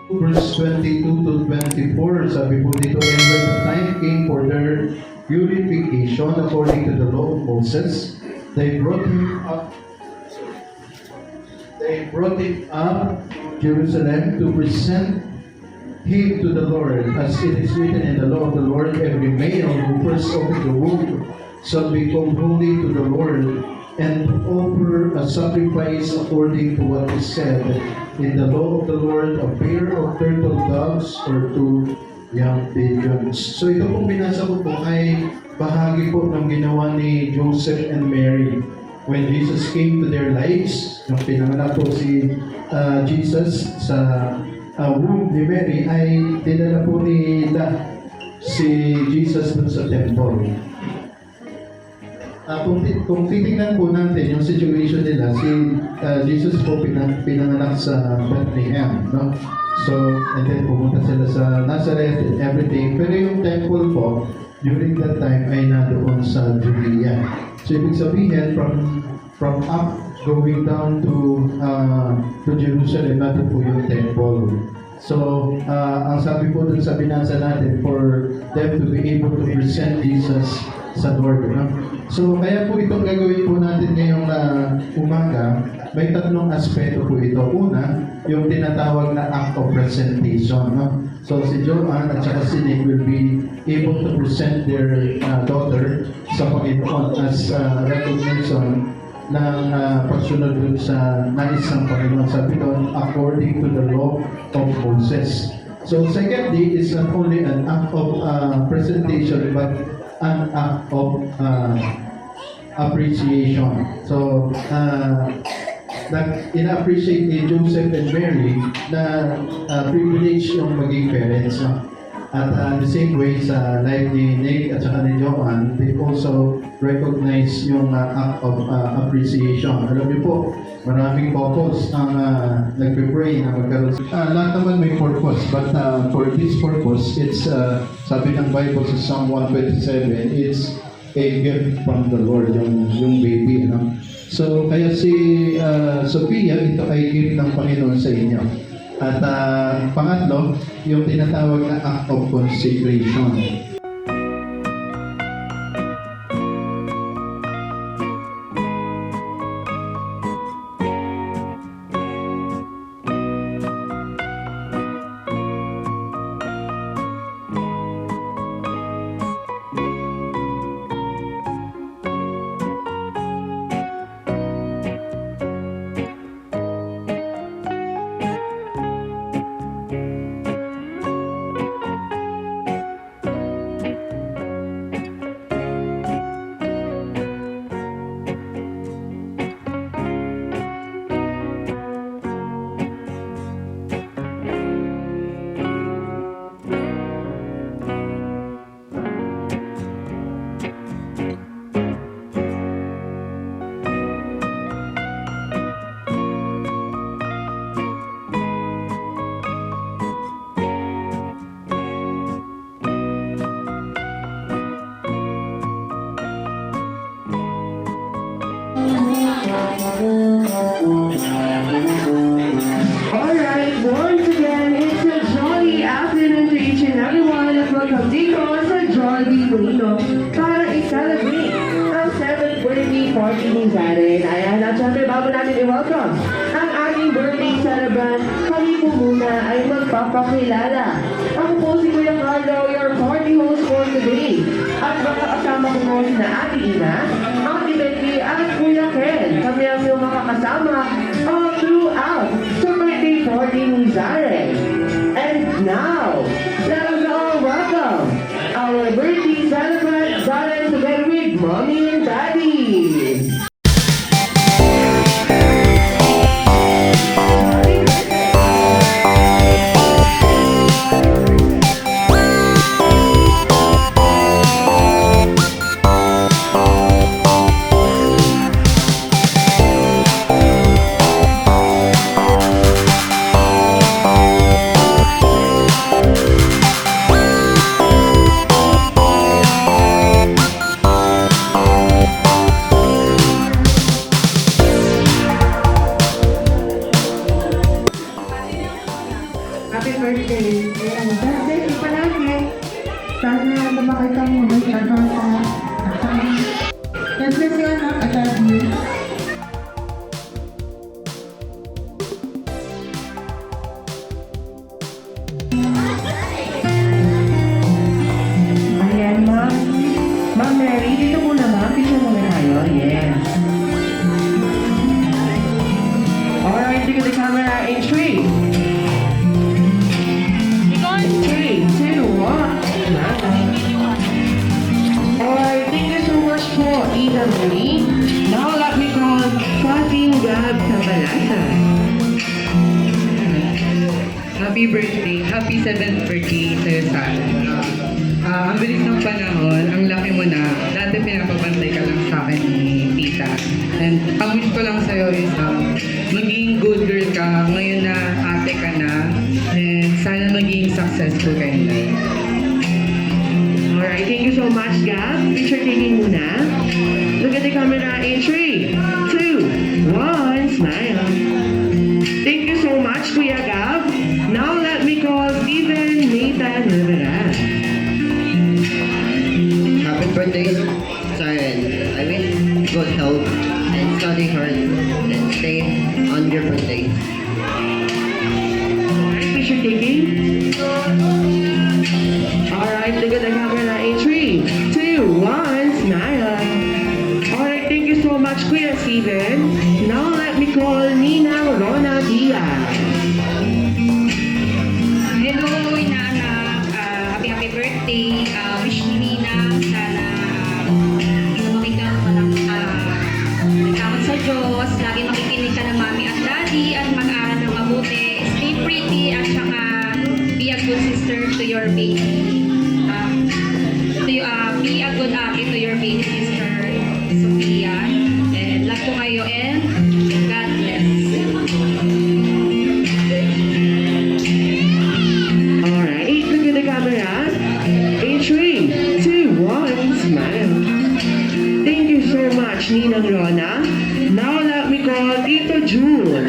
verse 22 to 24, sabi po dito, and when the time came for their purification according to the law of Moses, they brought him up Jerusalem to present him to the Lord, as it is written in the law of the Lord, every male who first opens the womb shall become holy to the Lord, and offer a sacrifice according to what is said in the law of the Lord, a pair of turtle doves or two young pigeons. So ito pong binasa ko po ay bahagi po ng ginawa ni Joseph and Mary when Jesus came to their lives. Nung pinanganak po si Jesus sa womb ni Mary, ay dinala po nila si Jesus dun sa temple. Kung titingnan po natin yung situation nila, si Jesus po pinanganak sa Bethlehem, no? So, and then pumunta sila sa Nazareth and everything. Pero yung temple po, during that time ay nadoon sa Judea. So, ibig sabihin, from up going down to Jerusalem, natin po yung temple. So, ang sabi po dun sa binasa natin, for them to be able to present Jesus sa Lord. No? So, kaya po itong gagawin po natin ngayong umaga, may tatlong aspeto po ito. Una, yung tinatawag na act of presentation. No? So, si Joanne at saka si Nick will be able to present their daughter sa Panginoon as recognition ng pagsunod dun sa nais ng Panginoon. Sabi doon, according to the law of Moses. So, secondly, is not only an act of presentation, but an act of appreciation. So, ina-appreciate ni Joseph and Mary na privilege yung maging parents. No? At the same way sa life ni Nick at saka ni Joanne, they also recognize yung act of appreciation. Alam niyo po, maraming purpose ang nagpe-pray na magkaroon. Lahat naman may purpose, but for this purpose, it's, sabi ng Bible sa Psalm 127, it's a gift from the Lord, yung baby. No? So, kaya si Sophia, ito ay gift ng Panginoon sa inyo. At pangatlo, yung tinatawag na act of consecration. Alright, once again, it's a jolly afternoon to each and everyone at welcome dito sa Jollibee Bonito para i-celebrate ang 7th birthday party ni Zaren. Ayan, at syempre bago natin i-welcome ang ating birthday celebrant, kami po muna ay magpapakilala. Ako po si Kuya Carlo, your party host for today. At makakasama ko po na ating ina, Ate Becky at Kuya Ken. Kami ang iyong makakasama all throughout sa birthday party ni Zaren. And now, let us all welcome our birthday celebrant, Zaren, together with Mommy and Daddy. happy birthday. God bless you palagi. Sana lumaki ka mo, mag-aral ka. God bless you, anak. I love you. Ayan, ma'am. Ma'am Mary, dito muna, ma'am. Picture muna tayo. Yes. Alright, look at the camera in 3. 3, 2, 1. Alright, thank you so much for Ida Marie. Now let me call Fatin Gab Cabalasa. Happy birthday. Happy 7th birthday sa'yo sa akin. Ang bilis ng panahon, ang laki mo na. Dati pinapabantay ka lang sa akin ni tita. And ang wish ko lang sa'yo is maging good girl ka. Ngayon na ate ka na. And sana maging successful ka in life. Alright, thank you so much, Gab. Picture taking muna. Look at the camera in 3, 2, 1. Smile. Thank you so much, Kuya Gab. Now let me call Steven Nathan Rivera. Happy birthday, Siren. I wish good health and study hard and stay on your birthday. Alright, picture taking. Alright, look at the camera in 3, 2, 1. Smile. Alright, thank you so much, Kuya Steven. Now let me call Nina Rona Diaz. Hello, inaanak. Happy birthday. Wish ni Nina sana lumaki ka walang takot sa Diyos. Lagi makikinig ka ng mami at daddy at mag-aaral ng mabuti. Stay pretty at saka be a good sister to your baby. Be a good ate to your baby sister, Sophia. And love ko kayo and God bless. Alright, look at the camera. In 3, 2, 1, smile. Thank you so much, Ninang Rona. Now let me call Tito June.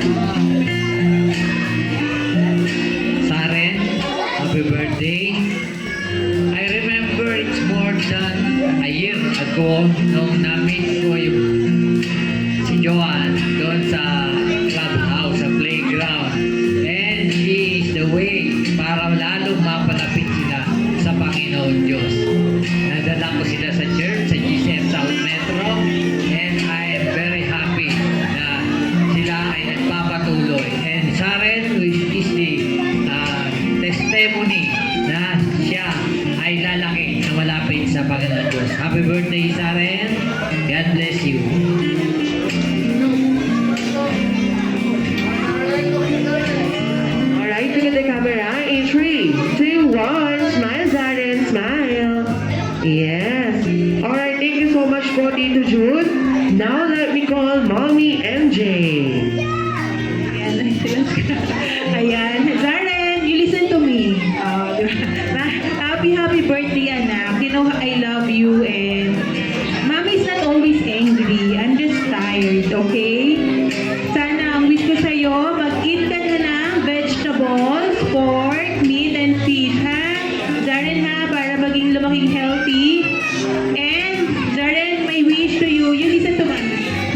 Saren, happy birthday. I remember it's more than a year ago nung na-meet ko yung si Joanne doon sa clubhouse, sa playground. And she is the way para lalong mapalapit sila sa Panginoon Diyos. Nadala ko sila sa church, sa GCF South Metro, and I am very happy na sila ay nagpapatuloy. And Saren, which is the testimony na siya ay lalaki na malapit sa Panginoon Diyos. Happy birthday, Saren. God bless you. Alright, look at the camera. In 3, 2, 1, smile, Zaren, smile. Yes. Alright, thank you so much for Tito June. Now let me call Mommy MJ. Ayan, Zaren, you listen to me. Happy birthday, anak. You know, I love you and Mommy's not always angry. I'm just tired, okay? Sana ang wish ko sa'yo, mag-eat ka na ng vegetables, pork, meat, and fish, ha? Zaren, ha? Para maging lumaking healthy. And, Zaren, my wish to you, listen to me.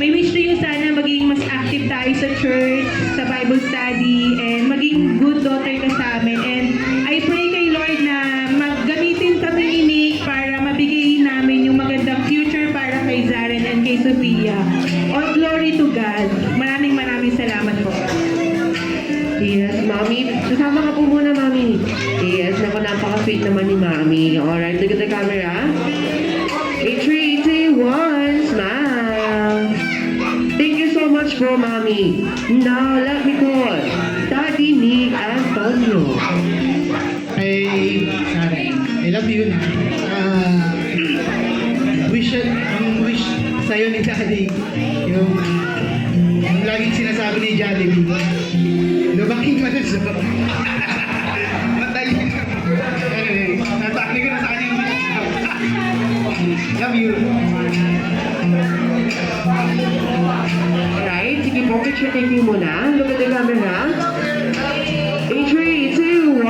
My wish to you, sana maging mas active tayo sa church, sa Bible study, and maging good daughter ka sa amin. And I pray kay Lord na maggamitin kami ni Nick para mabigay namin yung magandang future para kay Zaren and kay Sophia. All glory to God. Maraming salamat po. Yes, Mami. Kasama ka po muna, Mami. Yes, naku, napaka-sweet naman ni Mami. Alright, look at the camera. In 3, 2, 1, smile. Thank you so much for Mami. Now, let me call Daddy Nick Antonio. Hey, Saren, I love you na. Wish sa'yo ni Daddy, yung laging sinasabi ni Jollibee, lumaking malusog. Matay. Anyway, nasabi ko na sa kanya yung love you. Alright, sige po, picture taking muna. Look at the camera. In 3, 2,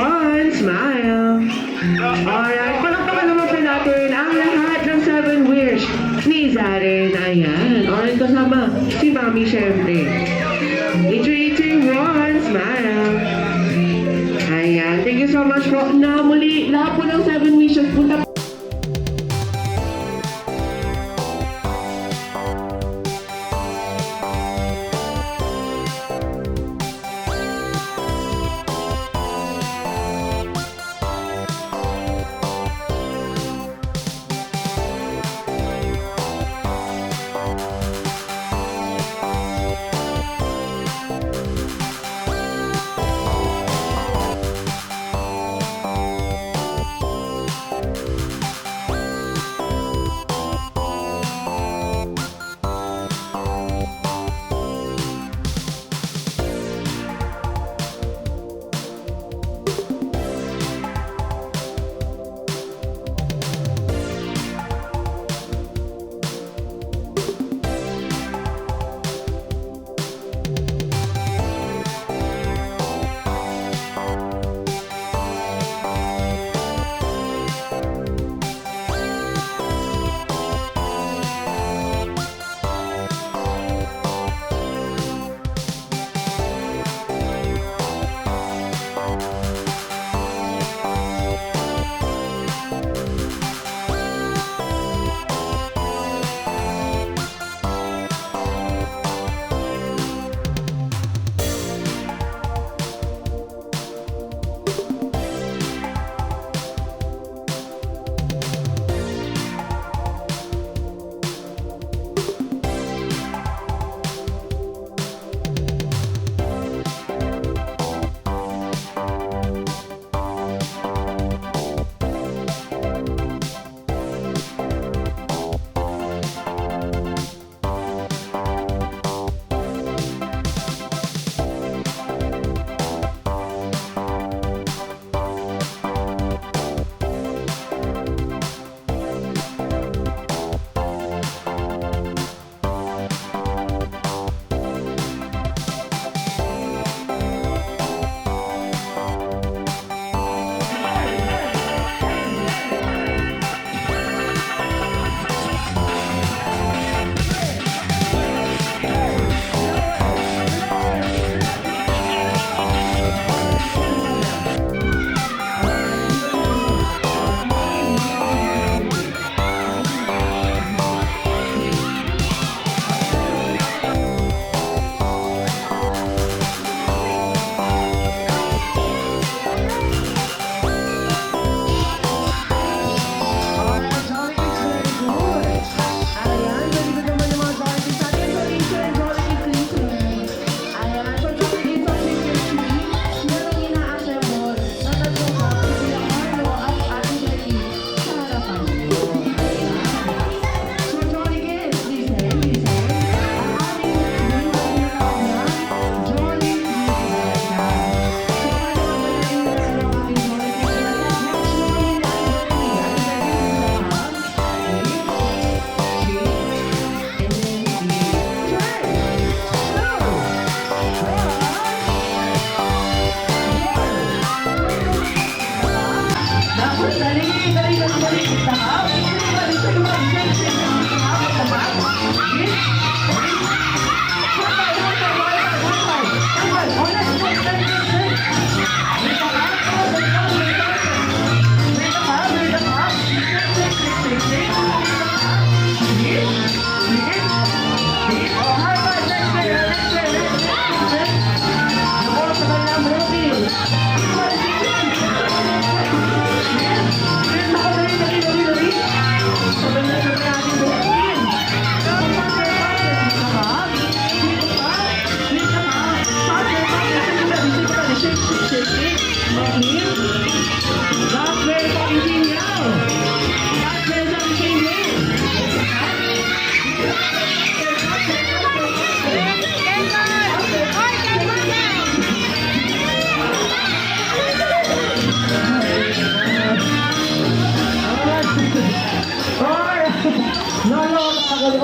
you so much po. Na muli, lahat po ng 7 wishes punta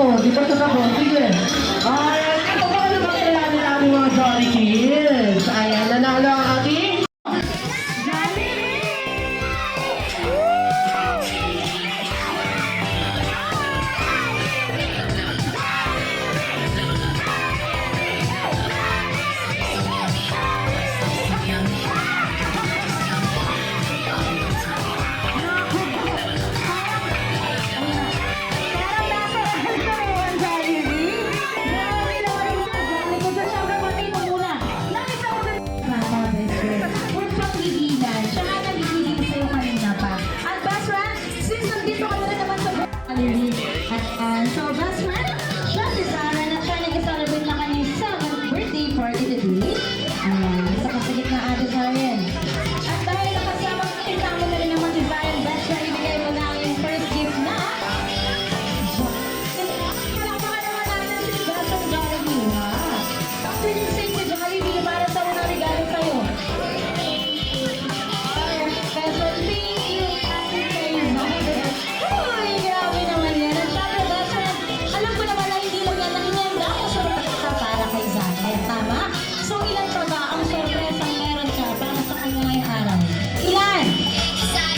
Oh, di ba sa ako? Sige. Ayan, ito ba naman kailangan namin mga Jolly Kids? Ayan, nanalo ang ating...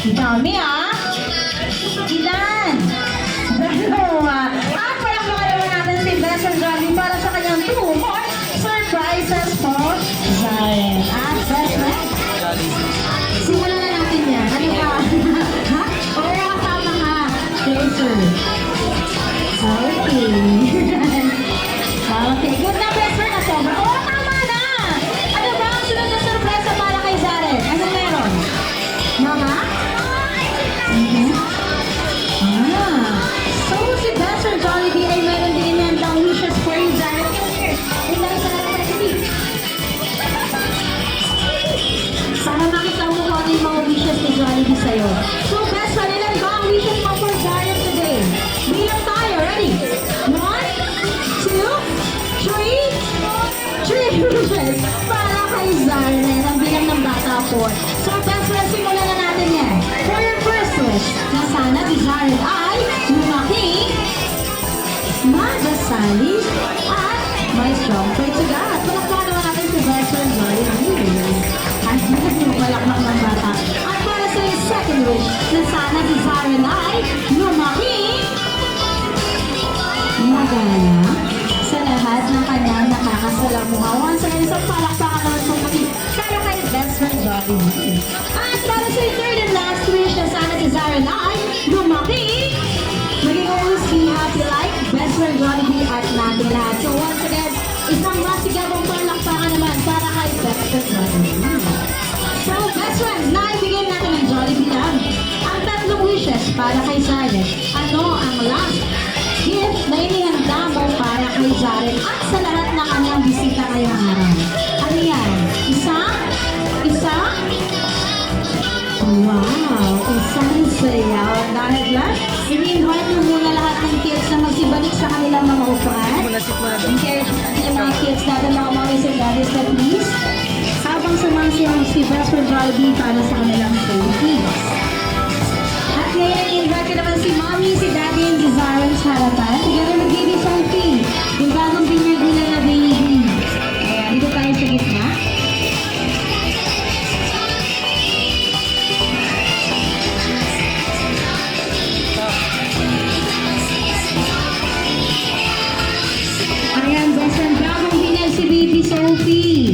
Dami ah. Ilan? Dalawa. At palakpakan naman natin si Best and Johnny para sa kanyang 2 more surprises for Zaren. At Best Friend, simulan na natin yan. Ano ka? Ha? O kaya kasama ka? Closer. Okay. Okay, good na Best Friend na sobra. Oh, tama na! Ano ba ang sunod na surpresa para kay Zaren? Anong meron? Mama? So si Best and Jollibee ay meron din yan daw wishes for you, Zaren. Ilan sa recipe? Sana makita mo kung ano yung mga wishes ni Jollibee sa'yo. So Best Friend, ilan ba ang wishes mo for Zaren today? Bilang tayo, ready? 1, 2, 3 wishes para kay Zaren. Ang bilang ng bata po. So Best Friend, simulan na natin yan. For your first wish, na sana si Zaren ay lumaki, magasali, at may strong faith to God. Palakpakan naman natin si Best Friend Jollibee. At palakpak ng bata. At para sa yung second wish, na sana si Zaren ay lumaki, magala, sa lahat ng kanyang nakakasalamuha. Once again, isang palakpakan naman po para kay Best Friend Jollibee. At para sa yung third and last wish na sana si Zaren ay lumaki, maging always be happy like Best Friend Jollibee at natin lahat. So once again, isang masigabong palakpakan naman para kay Best Friend Jollibee. So Best Friends, naibigay natin ng Jollibee lang ang 3 wishes para kay Zaren. Ano ang last gift na inihanda mo para kay Zaren at sa lahat ng kanyang bisita ngayong araw? Ano yan? Isa? Isa? Wow! Isang sayaw. Dahil lang, ini-invite mo muna lahat ng kids na magsibalik sa kanilang mga upuan. Encourage natin yung mga kids natin, mga mommies and daddies na please. Habang sumasiyang si Best Friend Jollibee para sa kanilang safety. At ngayon, invite ko naman si Mommy, si Daddy, and si Zaren sa harapan. Together with Baby Sophie, yung bagong binyag nila na baby. Ayan, dito tayo sa gitna. Ayan, Best Friend, bagong binyag si Baby Sophie.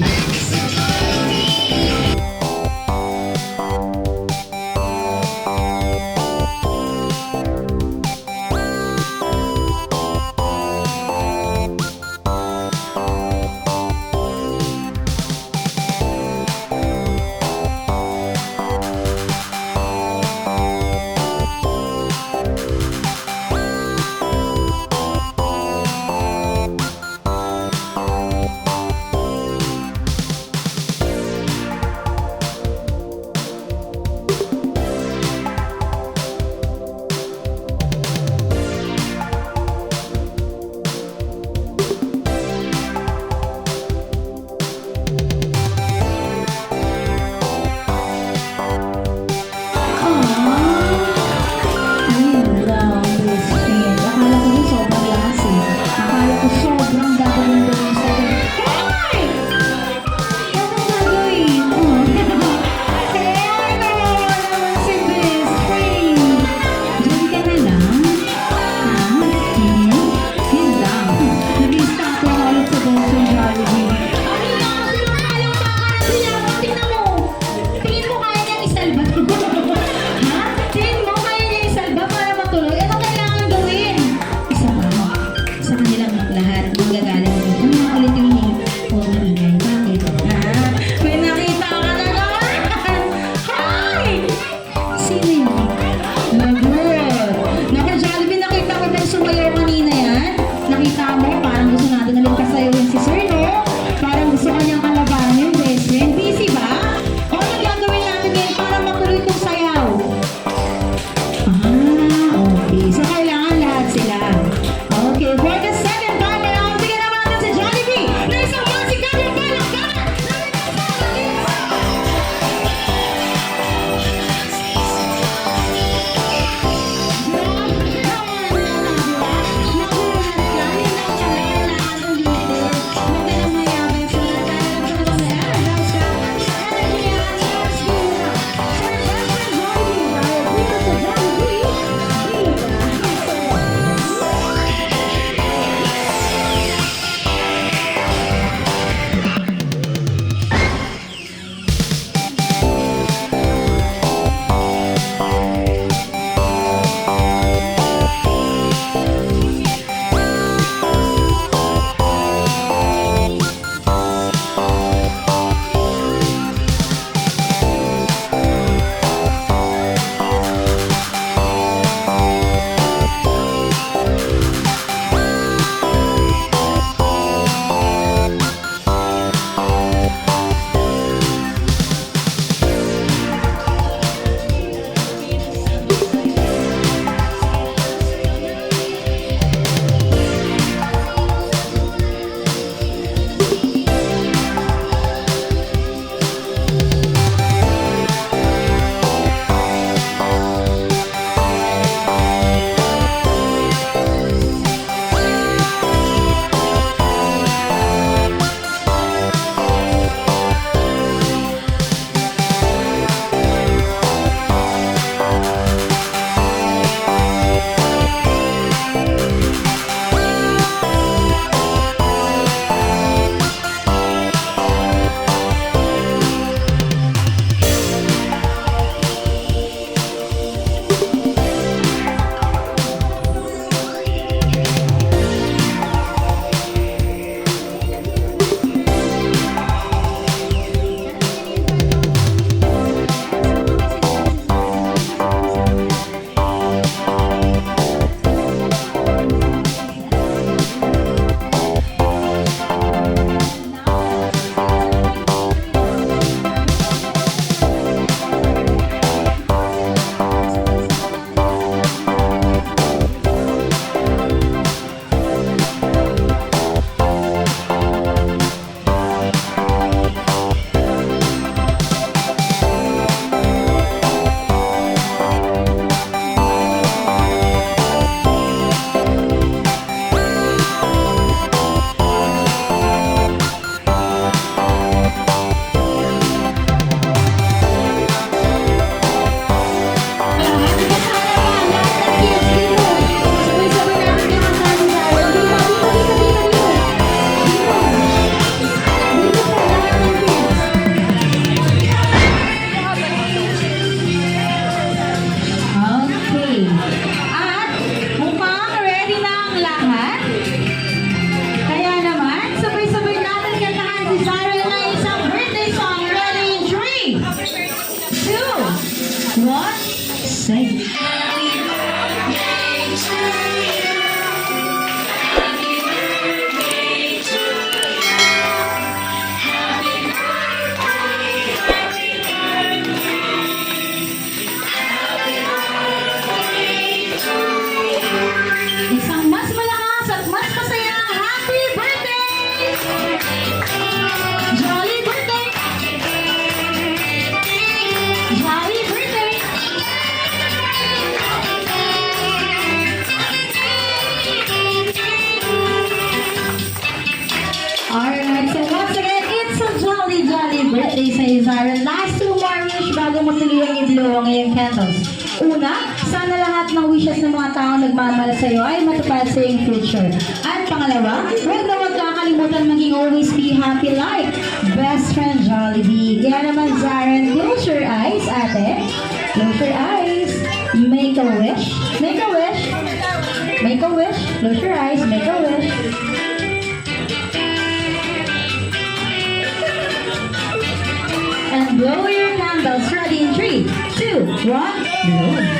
sing. Isang mas malakas at mas masayang happy birthday! Jolly birthday! Jolly birthday! Alright, so once again, it's a jolly, jolly birthday sa Zara. Last two more wish bago mo tuluyang i-blow ang iyong candles. Una, sana lahat ng wishes ng mga taong nagmamahal sa iyo ay matupad sa iyong future. At pangalawa, huwag na huwag kakalimutan maging always be happy like best friend Jollibee. Kaya naman, Zara, close your eyes, ate. Close your eyes. Make a wish. Make a wish. Make a wish. Close your eyes. Make a wish. And blow your candles. Ready in 3, 2, 1, blow.